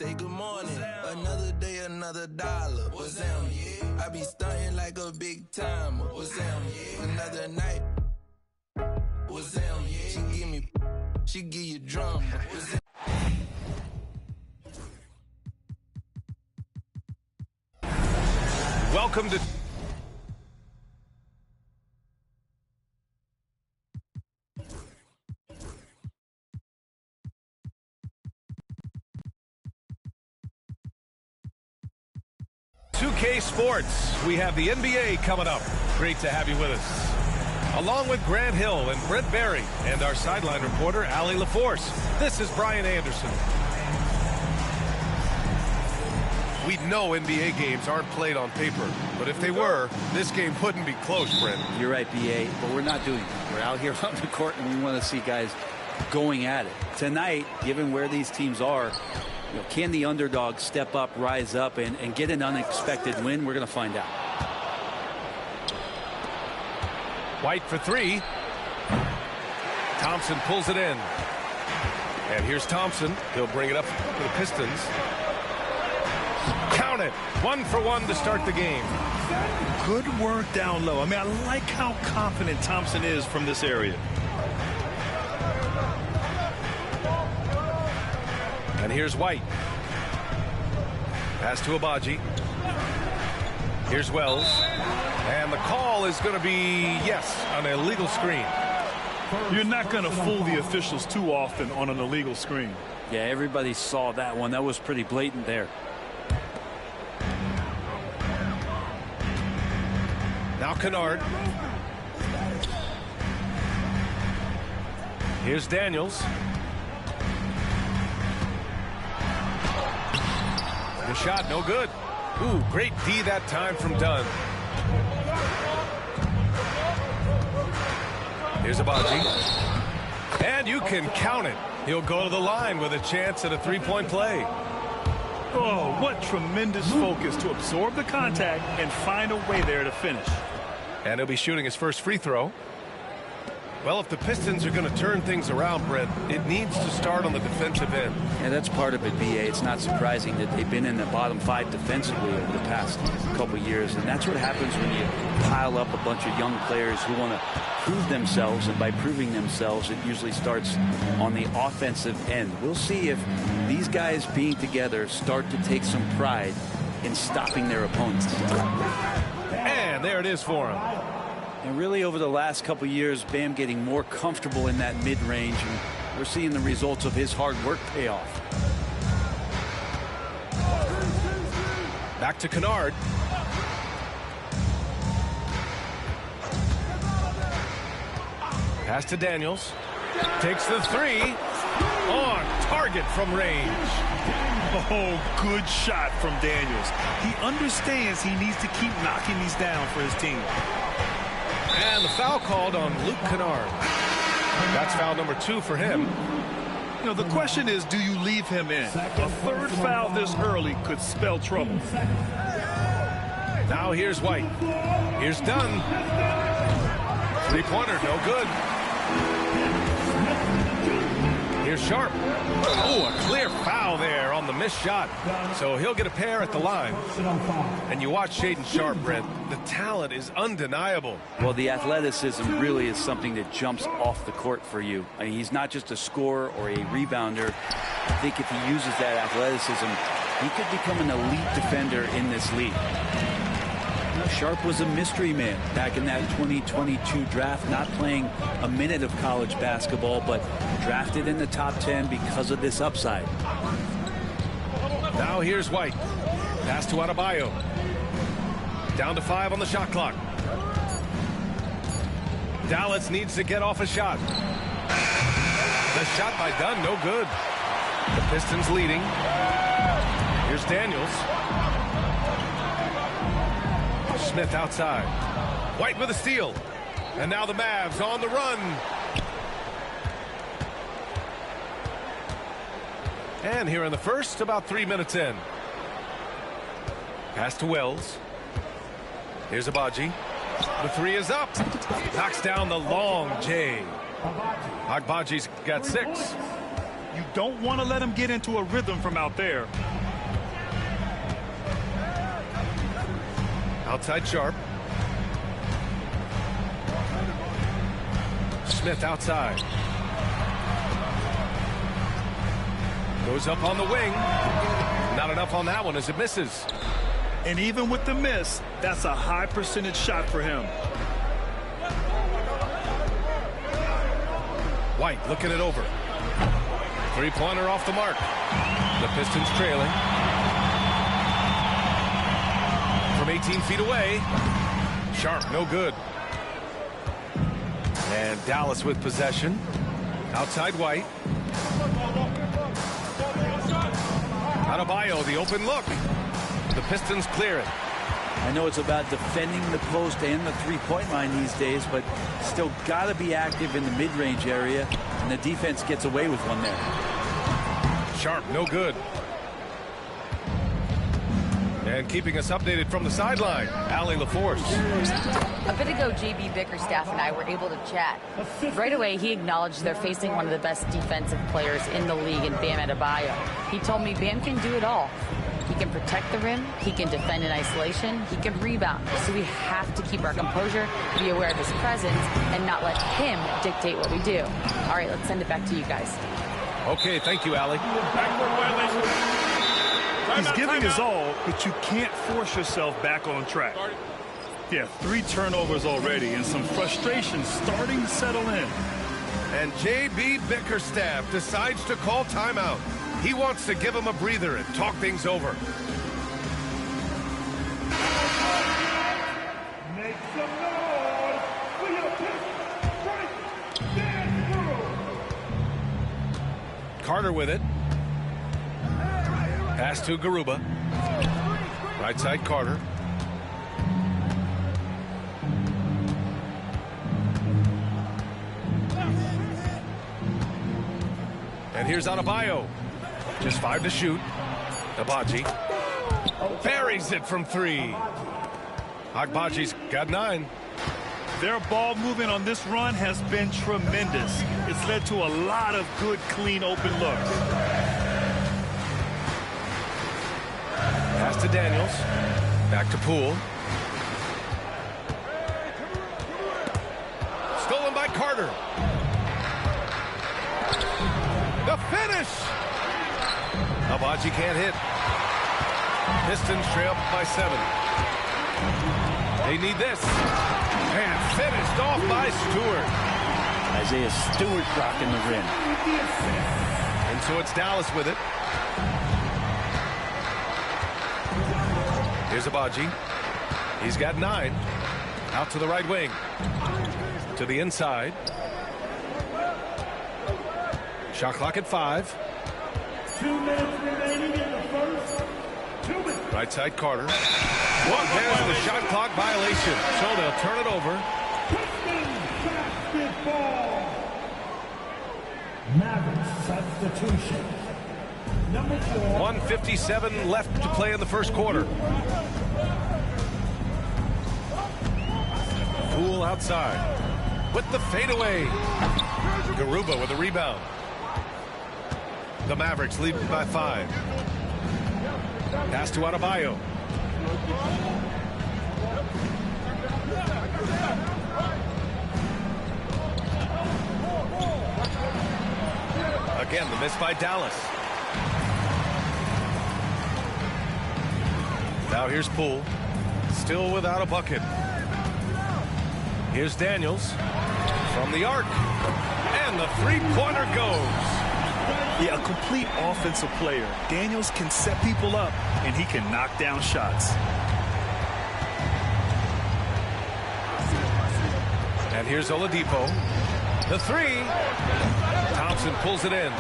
say good morning. Another day, another dollar. What's that? I be stunting like a big timer. What's that? Another night. What's that? She give you drama. What's that? Welcome to K Sports. We have the NBA coming up. Great to have you with us. Along with Grant Hill and Brent Barry and our sideline reporter, Allie LaForce. This is Brian Anderson. We know NBA games aren't played on paper, but if they were, this game wouldn't be close, Brent. You're right, B.A., but we're not doing it. We're out here on the court, and we want to see guys going at it. Tonight, given where these teams are, can the underdog step up, rise up, and get an unexpected win? We're going to find out. White for three. Thompson pulls it in. And here's Thompson. He'll bring it up for the Pistons. Count it. 1 for 1 to start the game. Good work down low. I mean, I like how confident Thompson is from this area. And here's White. Pass to Abaji. Here's Wells. And the call is going to be, yes, an illegal screen. You're not going to fool the officials too often on an illegal screen. Yeah, everybody saw that one. That was pretty blatant there. Now Kennard. Here's Daniels. The shot, no good. Ooh, great D that time from Dunn. Here's Abaji. And you can count it. He'll go to the line with a chance at a three-point play. Oh, what tremendous focus to absorb the contact and find a way there to finish. And he'll be shooting his first free throw. Well, if the Pistons are going to turn things around, Brent, it needs to start on the defensive end. Yeah, that's part of it, B.A. It's not surprising that they've been in the bottom 5 defensively over the past couple years. And that's what happens when you pile up a bunch of young players who want to prove themselves. And by proving themselves, it usually starts on the offensive end. We'll see if these guys being together start to take some pride in stopping their opponents. And there it is for him. And really over the last couple years, Bam getting more comfortable in that mid-range, and we're seeing the results of his hard work pay off. Back to Kennard. Pass to Daniels. Takes the three. On target from range. Oh, good shot from Daniels. He understands he needs to keep knocking these down for his team. And the foul called on Luke Kennard. That's foul number 2 for him. You know, the question is, do you leave him in? A third foul this early could spell trouble. Now here's White. Here's Dunn. Three-pointer, no good. Here's Sharp. Oh, a clear foul there on the missed shot. So he'll get a pair at the line. And you watch Shaedon Sharp, Brent. The talent is undeniable. Well, the athleticism really is something that jumps off the court for you. I mean, he's not just a scorer or a rebounder. I think if he uses that athleticism, he could become an elite defender in this league. Sharp was a mystery man back in that 2022 draft, not playing a minute of college basketball, but drafted in the top 10 because of this upside. Now here's White. Pass to Adebayo. Down to 5 on the shot clock. Dallas needs to get off a shot. The shot by Dunn, no good. The Pistons leading. Here's Daniels. Smith outside. White with a steal. And now the Mavs on the run. And here in the first, about 3 minutes in. Pass to Wells. Here's Abaji. The three is up. Knocks down the long J. Agbaji's got 6. You don't want to let him get into a rhythm from out there. Outside Sharp. Smith outside. Goes up on the wing. Not enough on that one as it misses. And even with the miss, that's a high percentage shot for him. White looking it over. Three-pointer off the mark. The Pistons trailing. From 18 feet away. Sharp, no good. And Dallas with possession. Outside White. Adebayo, the open look. The Pistons clear it. I know it's about defending the post and the three-point line these days, but still got to be active in the mid-range area, and the defense gets away with one there. Sharp, no good. And keeping us updated from the sideline, Allie LaForce. A bit ago, JB Bickerstaff and I were able to chat. Right away, he acknowledged they're facing one of the best defensive players in the league in Bam Adebayo. He told me Bam can do it all. He can protect the rim, he can defend in isolation, he can rebound. So we have to keep our composure, be aware of his presence, and not let him dictate what we do. All right, let's send it back to you guys. Okay, thank you, Allie. He's giving his all, but you can't force yourself back on track. Yeah, 3 turnovers already and some frustration starting to settle in. And J.B. Bickerstaff decides to call timeout. He wants to give him a breather and talk things over. Make some noise for your Pistons dance crew. Carter with it. Pass to Garuba. Right side Carter. And here's Adebayo. Just 5 to shoot. Agbaji buries it from 3. Agbaji's got 9. Their ball movement on this run has been tremendous. It's led to a lot of good, clean, open looks. Pass to Daniels. Back to Poole. Stolen by Carter. The finish! Agbaji can't hit. Pistons trail by 7. They need this. And finished off by Stewart. Isaiah Stewart rocking the rim. And so it's Dallas with it. Here's Agbaji. He's got 9. Out to the right wing. To the inside. Shot clock at 5. 2 minutes remaining in the first. 2 minutes. Right side Carter. There's the shot clock violation. So they'll turn it over. Pistons basketball. Mavs substitution. Number 4. 1:57 left to play in the first quarter. Poole outside with the fadeaway. Garuba with a rebound. The Mavericks lead by 5. Pass to Adebayo. Again, the miss by Dallas. Now here's Poole. Still without a bucket. Here's Daniels from the arc. And the three-pointer goes. Yeah, a complete offensive player. Daniels can set people up, and he can knock down shots. And here's Oladipo. The 3. Thompson pulls it in.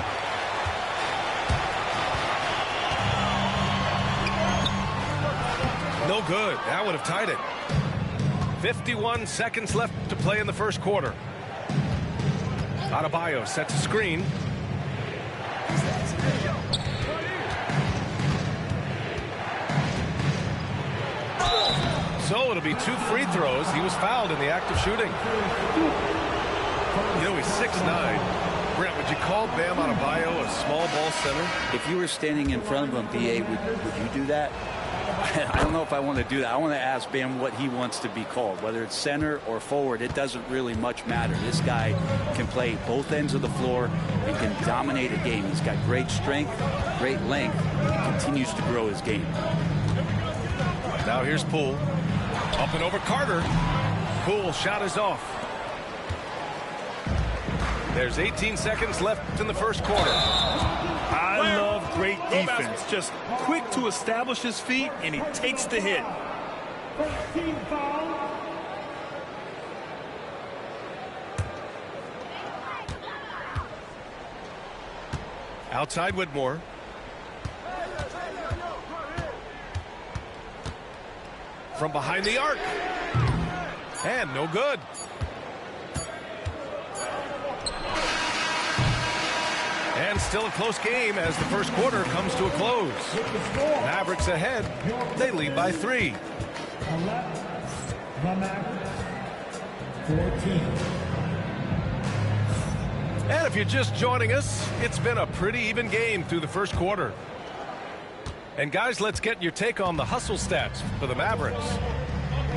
No good. That would have tied it. 51 seconds left to play in the first quarter. Adebayo sets a screen. So it'll be 2 free throws. He was fouled in the act of shooting. You know, he's 6'9". Brent, would you call Bam Adebayo a small ball center? If you were standing in front of him, BA, would you do that? I don't know if I want to do that. I want to ask Bam what he wants to be called, whether it's center or forward. It doesn't really much matter. This guy can play both ends of the floor and can dominate a game. He's got great strength, great length. He continues to grow his game. Now here's Poole. Up and over Carter. Poole shot is off. There's 18 seconds left in the first quarter. I love great defense. Just quick to establish his feet, and he takes the hit. First team foul. Outside Whitmore. From behind the arc. And no good. And still a close game as the first quarter comes to a close. Mavericks ahead. They lead by 3. The Mavericks, 14. And if you're just joining us, it's been a pretty even game through the first quarter. And guys, let's get your take on the hustle stats for the Mavericks.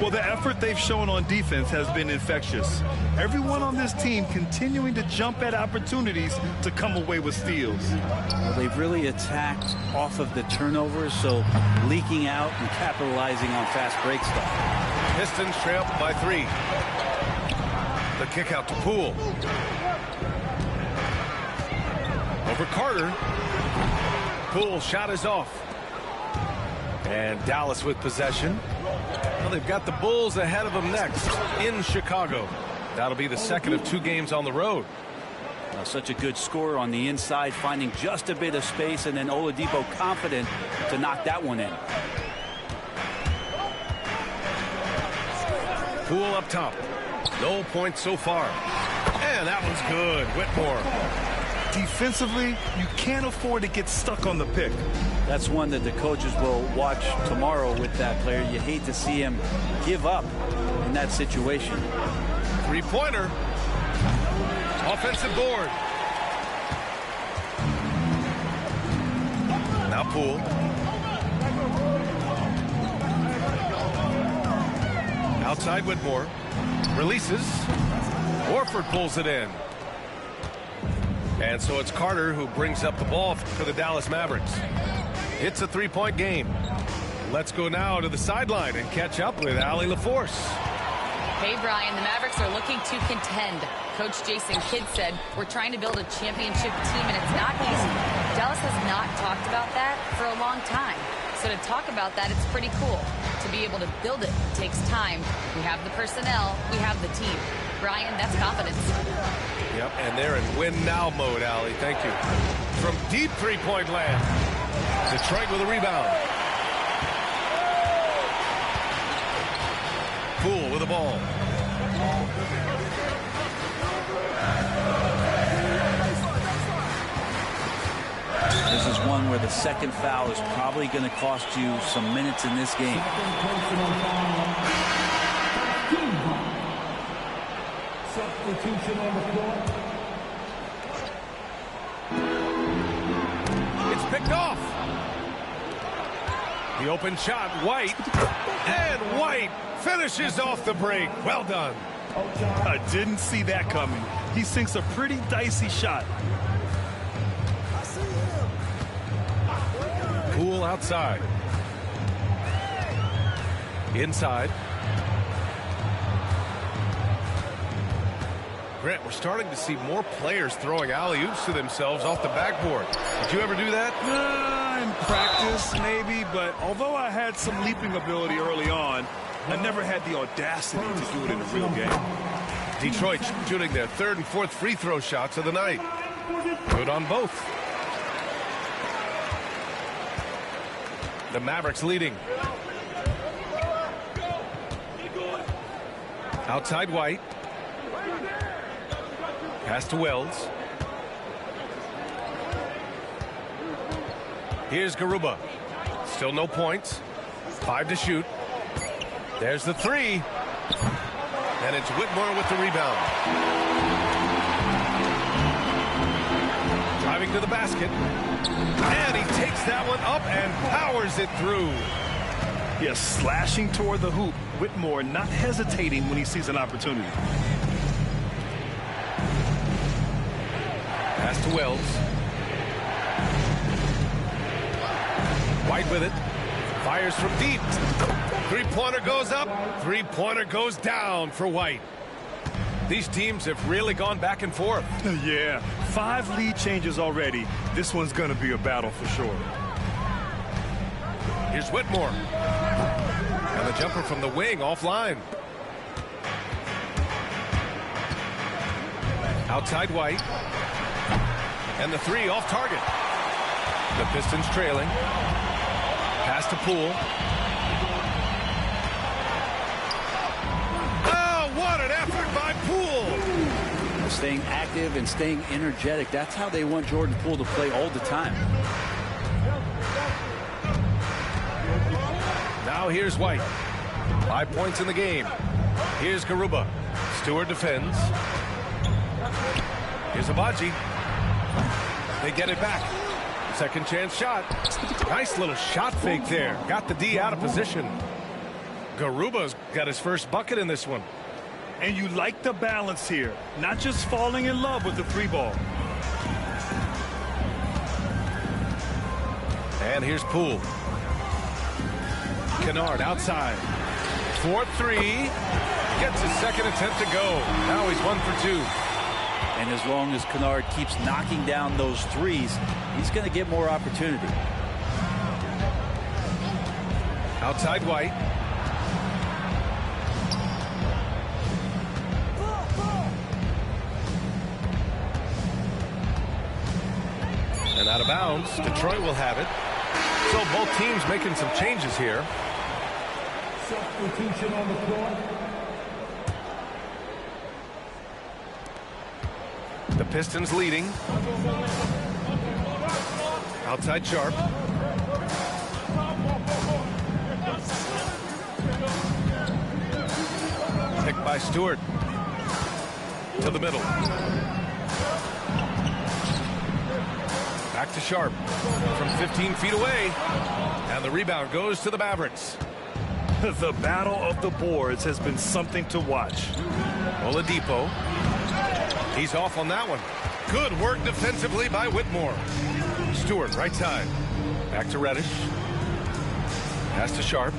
Well, the effort they've shown on defense has been infectious. Everyone on this team continuing to jump at opportunities to come away with steals. Well, they've really attacked off of the turnovers, so leaking out and capitalizing on fast break stuff. Pistons trail by 3. The kick out to Poole. Over Carter. Poole shot is off. And Dallas with possession. Well, they've got the Bulls ahead of them next in Chicago. That'll be the second of 2 games on the road. Such a good scorer on the inside, finding just a bit of space, and then Oladipo confident to knock that one in. Poole up top. No points so far. And that one's good. Whitmore. Defensively, you can't afford to get stuck on the pick. That's one that the coaches will watch tomorrow with that player. You hate to see him give up in that situation. 3-pointer. Offensive board. Now Poole. Outside Whitmore. Releases. Horford pulls it in. And so it's Carter who brings up the ball for the Dallas Mavericks. It's a 3-point game. Let's go now to the sideline and catch up with Allie LaForce. Hey, Brian, the Mavericks are looking to contend. Coach Jason Kidd said, we're trying to build a championship team, and it's not easy. Dallas has not talked about that for a long time. So to talk about that, it's pretty cool. To be able to build it takes time. We have the personnel. We have the team. Brian, that's confidence. Yep, and they're in win-now mode, Allie. Thank you. From deep 3-point land. Detroit with a rebound. Poole with the ball. This is one where the second foul is probably going to cost you some minutes in this game. Substitution on the floor. It's picked off. The open shot, White. And White finishes off the break. Well done. I didn't see that coming. He sinks a pretty dicey shot. Poole outside. Inside. Grant, we're starting to see more players throwing alley-oops to themselves off the backboard. Did you ever do that? In practice, maybe, but although I had some leaping ability early on, I never had the audacity to do it in a real game. Detroit shooting their 3rd and 4th free throw shots of the night. Good on both. The Mavericks leading. Outside White. Pass to Wells. Here's Garuba. Still no points. 5 to shoot. There's the 3. And it's Whitmore with the rebound. Driving to the basket. And he takes that one up and powers it through. Yes, slashing toward the hoop. Whitmore not hesitating when he sees an opportunity. Pass to Wells. White with it. Fires from deep. Three-pointer goes up. Three-pointer goes down for White. These teams have really gone back and forth. Yeah, 5 lead changes already. This one's going to be a battle for sure. Here's Whitmore. And the jumper from the wing offline. Outside White. And the three off target. The Pistons trailing. Pass to Poole. Oh, what an effort by Poole! Staying active and staying energetic. That's how they want Jordan Poole to play all the time. Now here's White. 5 points in the game. Here's Garuba. Stewart defends. Here's Abaji. They get it back. Second chance shot. Nice little shot fake there. Got the D out of position. Garuba's got his first bucket in this one. And you like the balance here. Not just falling in love with the 3-ball. And here's Poole. Kennard outside. 4-3. Gets his second attempt to go. Now he's 1 for 2. And as long as Kennard keeps knocking down those threes, he's going to get more opportunity. Outside White. And out of bounds. Detroit will have it. So both teams making some changes here. Substitution on the floor. The Pistons leading. Outside Sharp. Picked by Stewart. To the middle. Back to Sharp. From 15 feet away. And the rebound goes to the Mavericks. The battle of the boards has been something to watch. Oladipo. He's off on that one. Good work defensively by Whitmore. Stewart, right side. Back to Reddish. Pass to Sharp.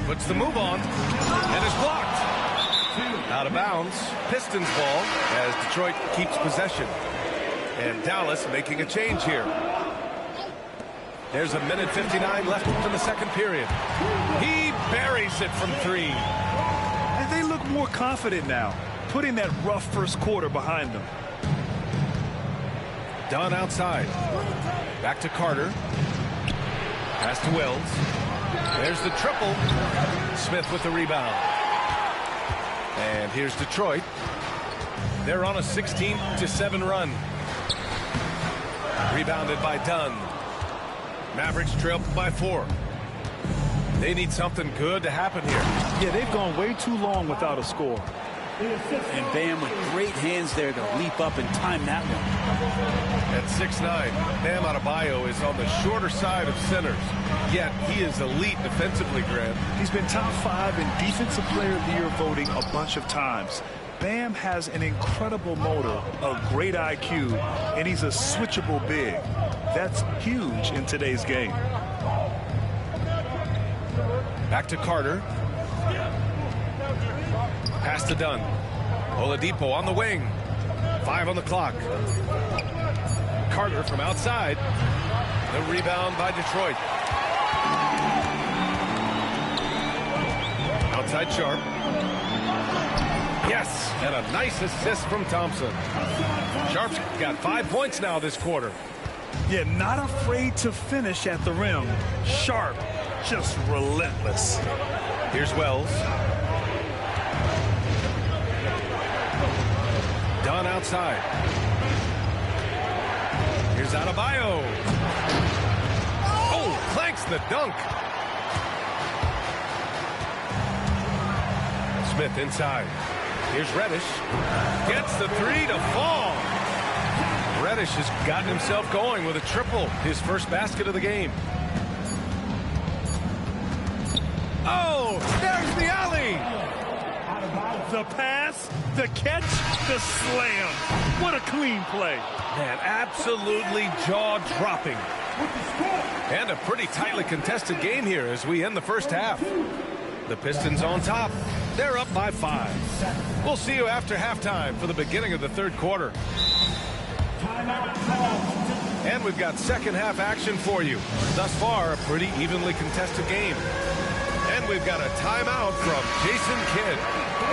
Puts the move on. And is blocked. Out of bounds. Pistons ball as Detroit keeps possession. And Dallas making a change here. There's a minute 59 left in the second period. He buries it from 3. And they look more confident now, putting that rough first quarter behind them. Dunn outside. Back to Carter. Pass to Wells. There's the triple. Smith with the rebound. And here's Detroit. They're on a 16-7 run. Rebounded by Dunn. Mavericks trail by 4. They need something good to happen here. Yeah, they've gone way too long without a score. And Bam with great hands there to leap up and time that one. At 6'9", Bam Adebayo is on the shorter side of centers. Yet he is elite defensively, Grant. He's been top 5 in Defensive Player of the Year voting a bunch of times. Bam has an incredible motor, a great IQ, and he's a switchable big. That's huge in today's game. Back to Carter. Pass to Dunn. Oladipo on the wing. 5 on the clock. Carter from outside. The rebound by Detroit. Outside Sharp. Yes, and a nice assist from Thompson. Sharp's got 5 points now this quarter. Yeah, not afraid to finish at the rim. Sharp, just relentless. Here's Wells. Dunn outside. Here's Adebayo. Oh, clanks the dunk. Smith inside. Here's Reddish. Gets the 3 to fall. Reddish has gotten himself going with a triple, his first basket of the game. Oh, there's the alley. The pass, the catch, the slam. What a clean play. Man, absolutely jaw-dropping. And a pretty tightly contested game here as we end the first half. The Pistons on top. They're up by 5. We'll see you after halftime for the beginning of the third quarter. And we've got second half action for you. Thus far, a pretty evenly contested game. And we've got a timeout from Jason Kidd.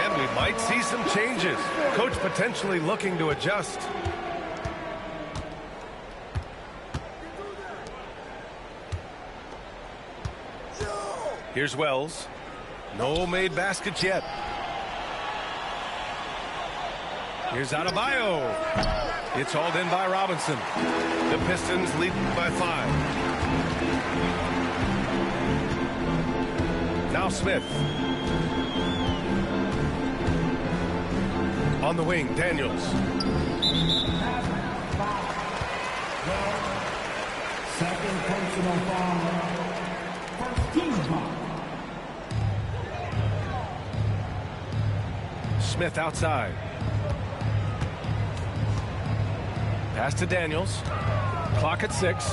And we might see some changes. Coach potentially looking to adjust. Here's Wells. No made baskets yet. Here's Adebayo. It's hauled in by Robinson. The Pistons lead by 5. Now Smith. On the wing, Daniels. Second personal foul. First team foul. Smith outside. Pass to Daniels. Clock at 6.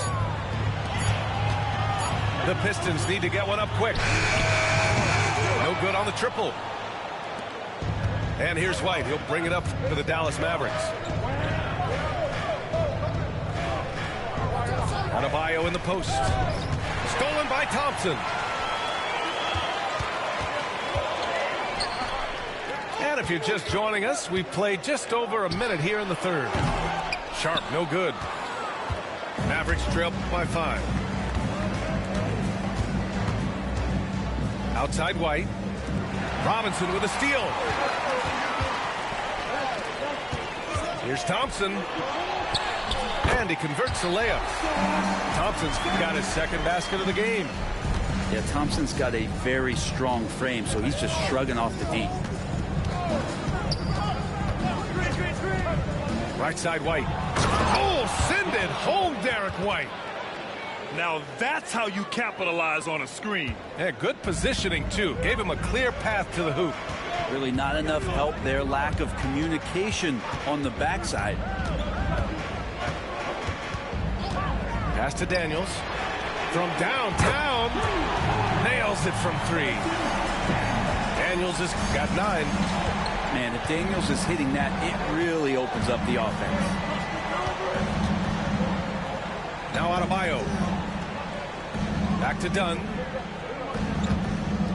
The Pistons need to get one up quick. No good on the triple. And here's White. He'll bring it up for the Dallas Mavericks. Adebayo in the post. Stolen by Thompson. And if you're just joining us, we've played just over a minute here in the third. Sharp, no good. Mavericks trail by 5. Outside White. Robinson with a steal. Here's Thompson. And he converts the layup. Thompson's got his second basket of the game. Yeah, Thompson's got a very strong frame, so he's just shrugging off the D. Right side White. Oh, send it home, Derek White. Now that's how you capitalize on a screen. Yeah, good positioning, too. Gave him a clear path to the hoop. Really not enough help there. Lack of communication on the backside. Pass to Daniels. From downtown. Nails it from 3. Daniels has got 9. Man, if Daniels is hitting that, it really opens up the offense. Now Adebayo. Back to Dunn.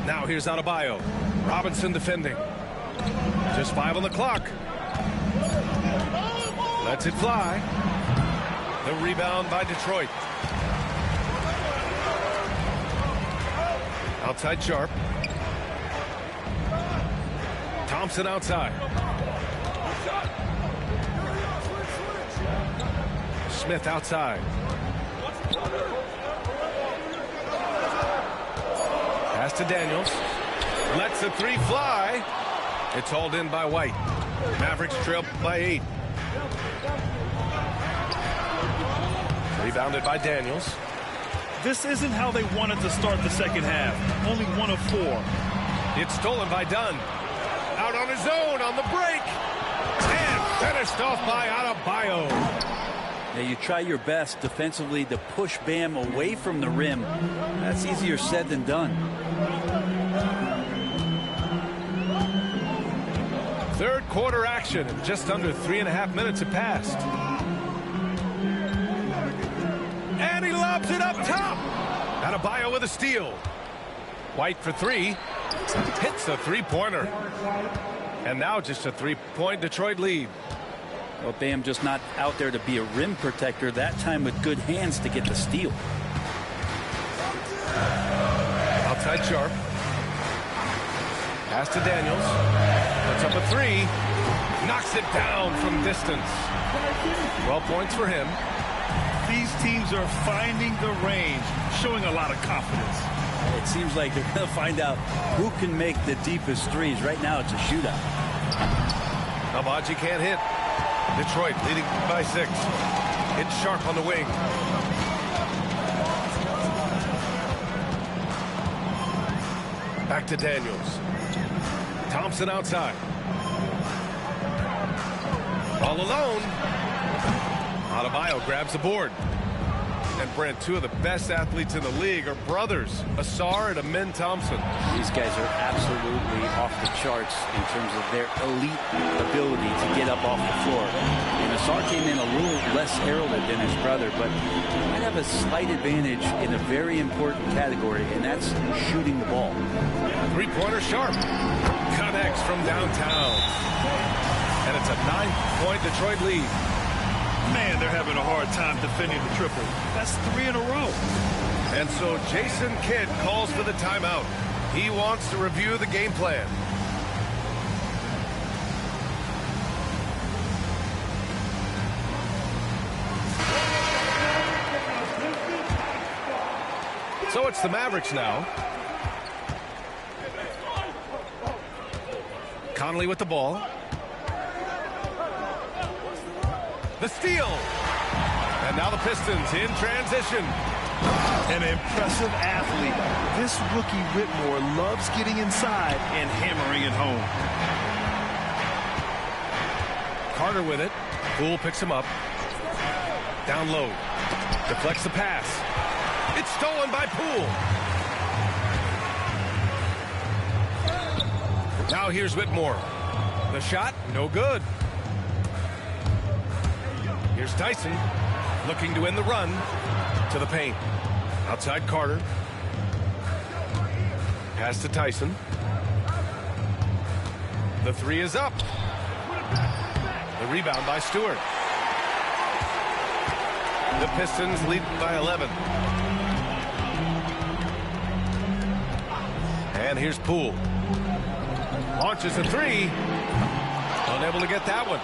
Now here's Adebayo. Robinson defending. Just 5 on the clock. Lets it fly. The rebound by Detroit. Outside Sharp. Thompson outside. Smith outside. Pass to Daniels. Lets the 3 fly. It's hauled in by White. Mavericks trail by 8. Rebounded by Daniels. This isn't how they wanted to start the second half. Only 1 of 4. It's stolen by Dunn. Out on his own on the break. And finished off by Adebayo. Now you try your best defensively to push Bam away from the rim. That's easier said than done. Third quarter action. Just under 3.5 minutes have passed. And he lobs it up top. Adebayo with a steal. White for 3. Hits a 3-pointer. And now just a 3-point Detroit lead. Well, Bam just not out there to be a rim protector. That time with good hands to get the steal. Outside Sharp. Pass to Daniels. Puts up a 3. Knocks it down from distance. 12 points for him. These teams are finding the range, showing a lot of confidence. It seems like they're going to find out who can make the deepest threes. Right now, it's a shootout. Namaji can't hit. Detroit leading by 6. It's Sharp on the wing. Back to Daniels. Thompson outside. All alone. Adebayo grabs the board. And Brent, two of the best athletes in the league are brothers, Asar and Amin Thompson. These guys are absolutely off the charts in terms of their elite ability to get up off the floor. And Asar came in a little less heralded than his brother, but he might have a slight advantage in a very important category, and that's shooting the ball. Three-pointer Sharp. Connects from downtown. And it's a 9-point Detroit lead. Man, they're having a hard time defending the triple. That's 3 in a row. And so Jason Kidd calls for the timeout. He wants to review the game plan. So it's the Mavericks now. Conley with the ball. The steal. And now the Pistons in transition. An impressive athlete. This rookie Whitmore loves getting inside and hammering it home. Carter with it. Poole picks him up. Down low. Deflects the pass. It's stolen by Poole. Now here's Whitmore. The shot, no good. Here's Tyson, looking to end the run to the paint. Outside Carter. Pass to Tyson. The three is up. The rebound by Stewart. The Pistons lead by 11. And here's Poole. Launches a three. Unable to get that one.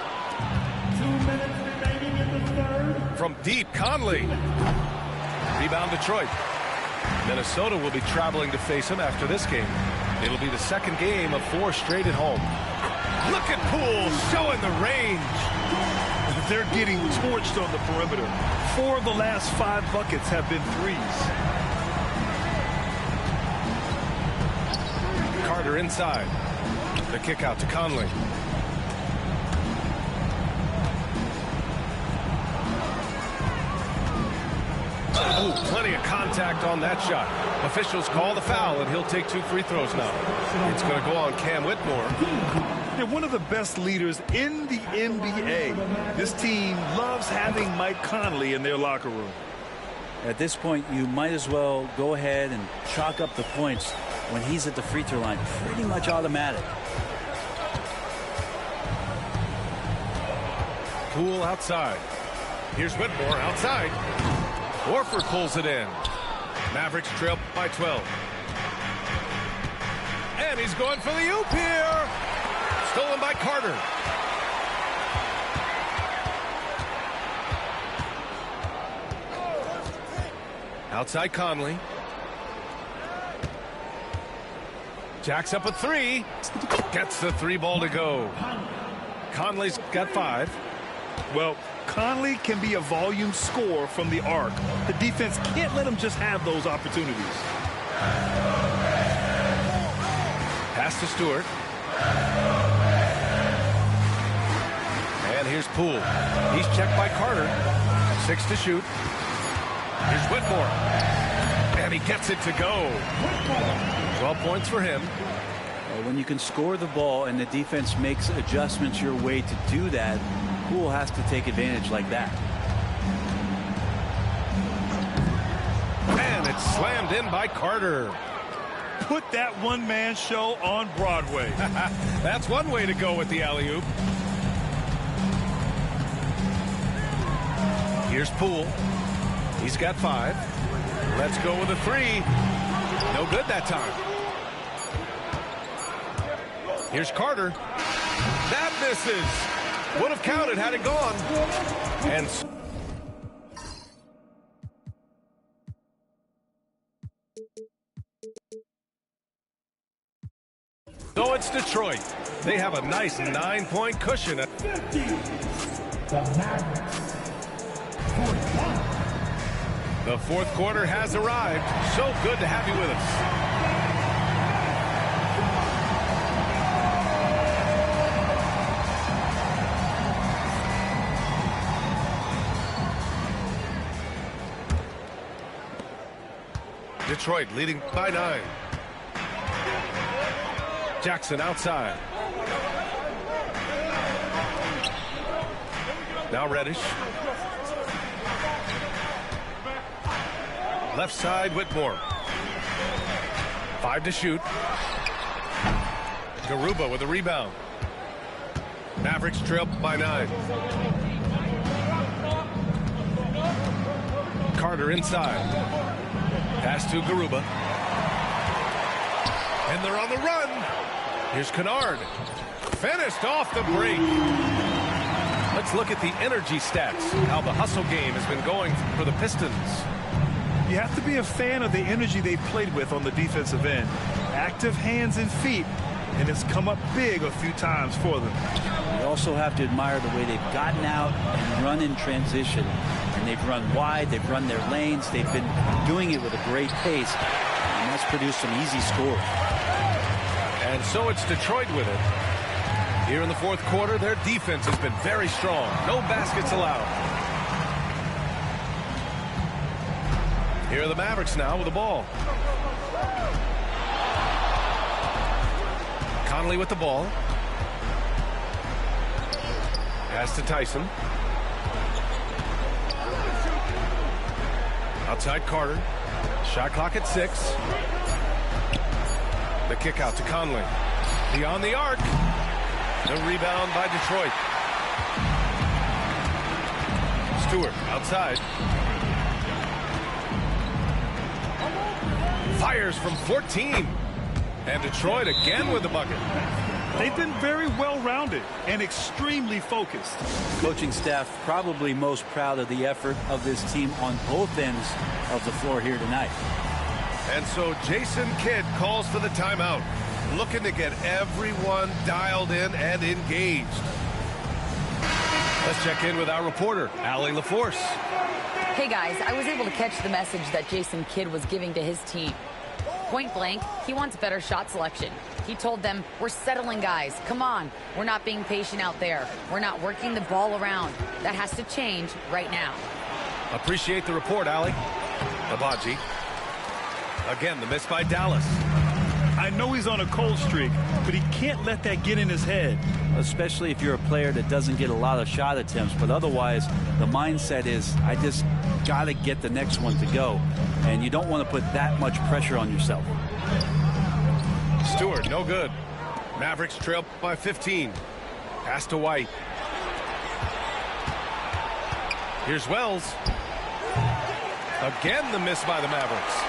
2 minutes remaining in the third. From deep, Conley. Rebound Detroit. Minnesota will be traveling to face him after this game. It'll be the second game of 4 straight at home. Look at Poole showing the range. They're getting torched on the perimeter. 4 of the last 5 buckets have been threes. Carter inside. The kick out to Conley. Oh, plenty of contact on that shot. Officials call the foul, and he'll take 2 free throws now. It's going to go on Cam Whitmore. They're one of the best leaders in the NBA. This team loves having Mike Conley in their locker room. At this point, you might as well go ahead and chalk up the points when he's at the free throw line. Pretty much automatic. Poole outside. Here's Whitmore outside. Horford pulls it in. Mavericks trail by 12. And he's going for the oop here. Stolen by Carter. Outside Conley. Jacks up a 3. Gets the 3 ball to go. Conley's got 5. Well, Conley can be a volume scorer from the arc. The defense can't let him just have those opportunities. Pass to Stewart. And here's Poole. He's checked by Carter. 6 to shoot. Here's Whitmore. And he gets it to go. 12 points for him. When you can score the ball and the defense makes adjustments your way to do that, Poole has to take advantage like that. And it's slammed in by Carter. Put that one-man show on Broadway. That's one way to go with the alley-oop. Here's Poole. He's got 5. Let's go with a 3. No good that time. Here's Carter. That misses. Would have counted had it gone. And so it's Detroit. They have a nice 9-point cushion. the Mavericks. 41. The fourth quarter has arrived. So good to have you with us. Detroit leading by 9. Jackson outside. Now Reddish. Left side, Whitmore. 5 to shoot. Garuba with a rebound. Mavericks trail by 9. Carter inside. Pass to Garuba. And they're on the run. Here's Kennard. Finished off the break. Let's look at the energy stats. How the hustle game has been going for the Pistons. You have to be a fan of the energy they played with on the defensive end. Active hands and feet, and it's come up big a few times for them. You also have to admire the way they've gotten out and run in transition. And they've run wide, they've run their lanes, they've been doing it with a great pace, and that's produced some easy scores. And so it's Detroit with it. Here in the fourth quarter, their defense has been very strong. No baskets allowed. Here are the Mavericks now with the ball. Conley with the ball. Pass to Tyson. Outside Carter. Shot clock at 6. The kick out to Conley. Beyond the arc. The rebound by Detroit. Stewart outside. Fires from 14. And Detroit again with the bucket. They've been very well-rounded and extremely focused. Coaching staff probably most proud of the effort of this team on both ends of the floor here tonight. And so Jason Kidd calls for the timeout, looking to get everyone dialed in and engaged. Let's check in with our reporter, Allie LaForce. Hey guys, I was able to catch the message that Jason Kidd was giving to his team. Point blank, he wants better shot selection. He told them, we're settling guys. Come on. We're not being patient out there. We're not working the ball around. That has to change right now. Appreciate the report, Allie. Abaji. Again, the miss by Dallas. I know he's on a cold streak, but he can't let that get in his head. Especially if you're a player that doesn't get a lot of shot attempts, but otherwise the mindset is, I just got to get the next one to go. And you don't want to put that much pressure on yourself. Stewart, no good. Mavericks trail by 15. Pass to White. Here's Wells. Again, the miss by the Mavericks.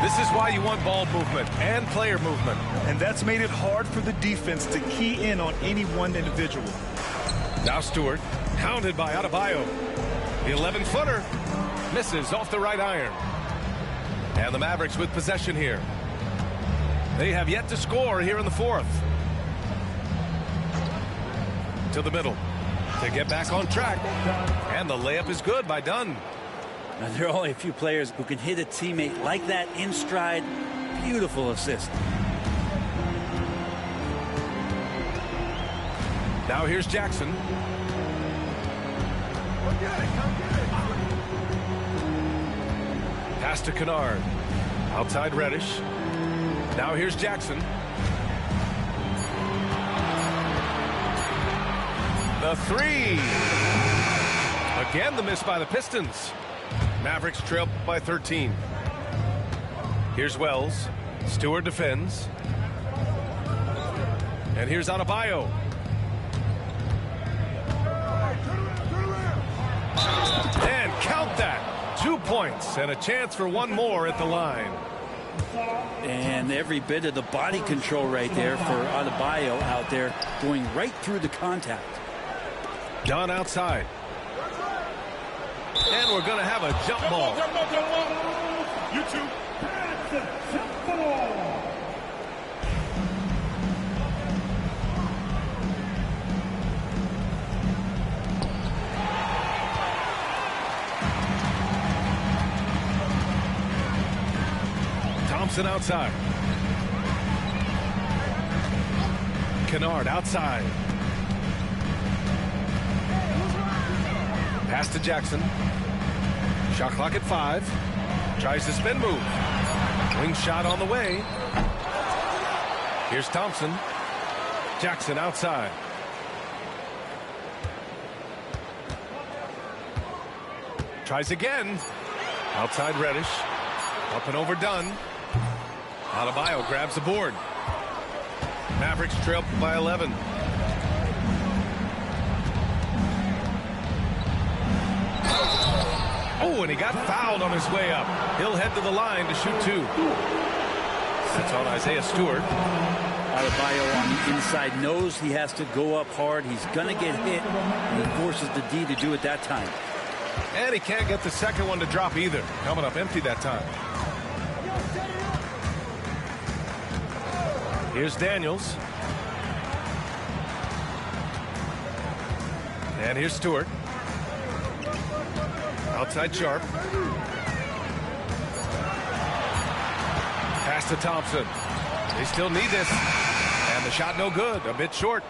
This is why you want ball movement and player movement. And that's made it hard for the defense to key in on any one individual. Now Stewart, hounded by Adebayo. The 11-footer misses off the right iron. And the Mavericks with possession here. They have yet to score here in the fourth. To the middle to get back on track. And the layup is good by Dunn. Now, there are only a few players who can hit a teammate like that in stride. Beautiful assist. Now here's Jackson. Pass to Kennard. Outside Reddish. Now here's Jackson. The three. Again, the miss by the Pistons. Mavericks trail by 13. Here's Wells. Stewart defends. And here's Adebayo. And count that. 2 points and a chance for one more at the line. And every bit of the body control right there for Adebayo out there, going right through the contact. Dunn outside. And we're going to have a jump ball. You two. That's a jump ball. Thompson outside. Kennard outside. Pass to Jackson. Shot clock at 5. Tries the spin move. Wing shot on the way. Here's Thompson. Jackson outside. Tries again. Outside Reddish. Up and overdone. Adebayo grabs the board. Mavericks trail by 11. Oh, and he got fouled on his way up. He'll head to the line to shoot 2. That's on Isaiah Stewart. Adebayo on the inside knows he has to go up hard. He's going to get hit, and he forces the D to do it that time. And he can't get the second one to drop either. Coming up empty that time. Here's Daniels. And here's Stewart. Outside Sharp. Pass to Thompson. They still need this. And the shot no good. A bit short.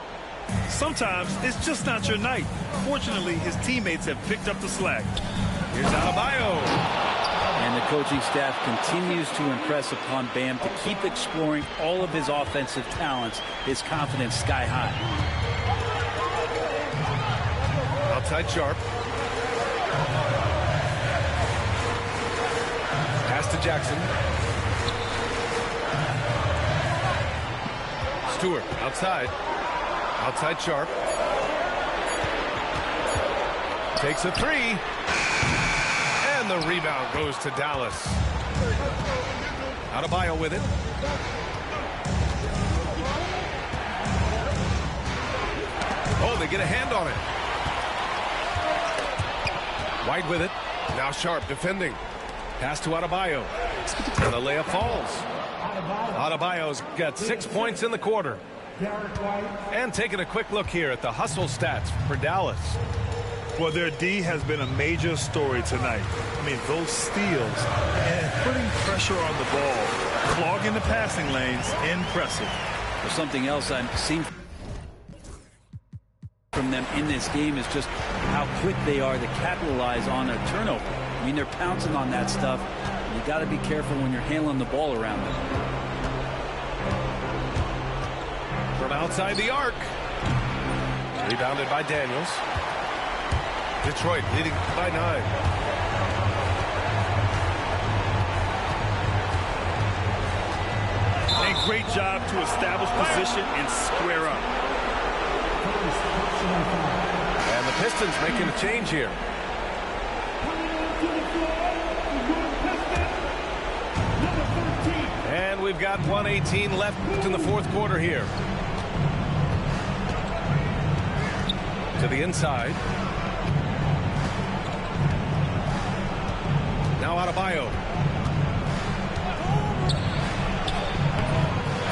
Sometimes it's just not your night. Fortunately, his teammates have picked up the slack. Here's Adebayo. And the coaching staff continues to impress upon Bam to keep exploring all of his offensive talents. His confidence sky high. Outside Sharp. Pass to Jackson. Stewart outside. Outside Sharp. Takes a 3. And the rebound goes to Dallas. Adebayo with it. Oh, they get a hand on it. White with it. Now Sharp defending. Pass to Adebayo. And the layup falls. Adebayo's got 6 points in the quarter. And taking a quick look here at the hustle stats for Dallas. Well, their D has been a major story tonight. I mean, those steals and putting pressure on the ball, clogging the passing lanes, impressive. Well, something else I've seen from them in this game is just how quick they are to capitalize on a turnover. I mean, they're pouncing on that stuff. You got to be careful when you're handling the ball around them. From outside the arc. Rebounded by Daniels. Detroit leading by 9. A great job to establish position and square up. And the Pistons making a change here. And we've got 1:18 left in the fourth quarter here. To the inside. Now Adebayo.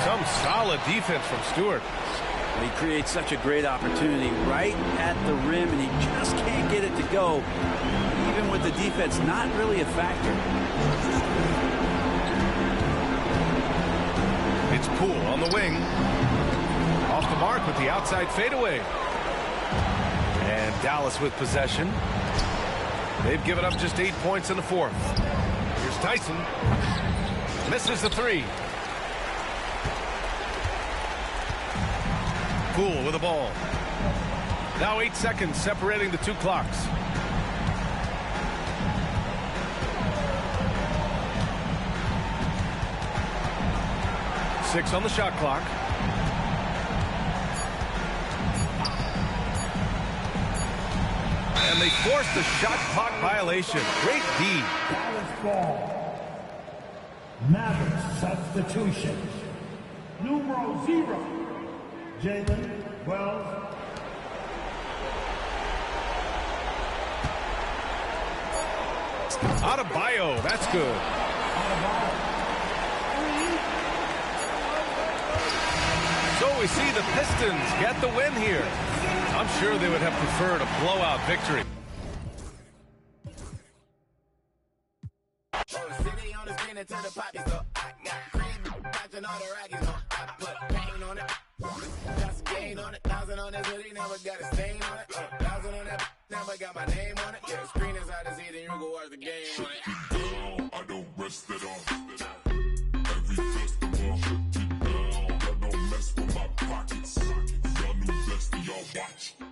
Some solid defense from Stewart. He creates such a great opportunity right at the rim, and he just can't get it to go. Even with the defense not really a factor. It's Poole on the wing. Off the mark with the outside fadeaway. And Dallas with possession. They've given up just 8 points in the fourth. Here's Tyson. Misses the 3. Poole with the ball. Now 8 seconds separating the 2 clocks. Six on the shot clock. And they force the shot clock violation. Great D. Dallas ball. Mavs substitution. Numero 0. Jalen Wells. Adebayo, that's good. So we see the Pistons get the win here. I'm sure they would have preferred a blowout victory. Oh, city on the screen until the poppy, so I got cream, watching all the Rockies, no. I put pain on it, got some gain on it, 1,000 on this hoodie, never got a stain on it. 1,000 on that, never got my name on it. Yeah, screen is hard to see, then you go watch the game on it. Down, I don't rest it off. Every festival, shut it down. I don't mess with my pockets. Y'all new best, y'all watch.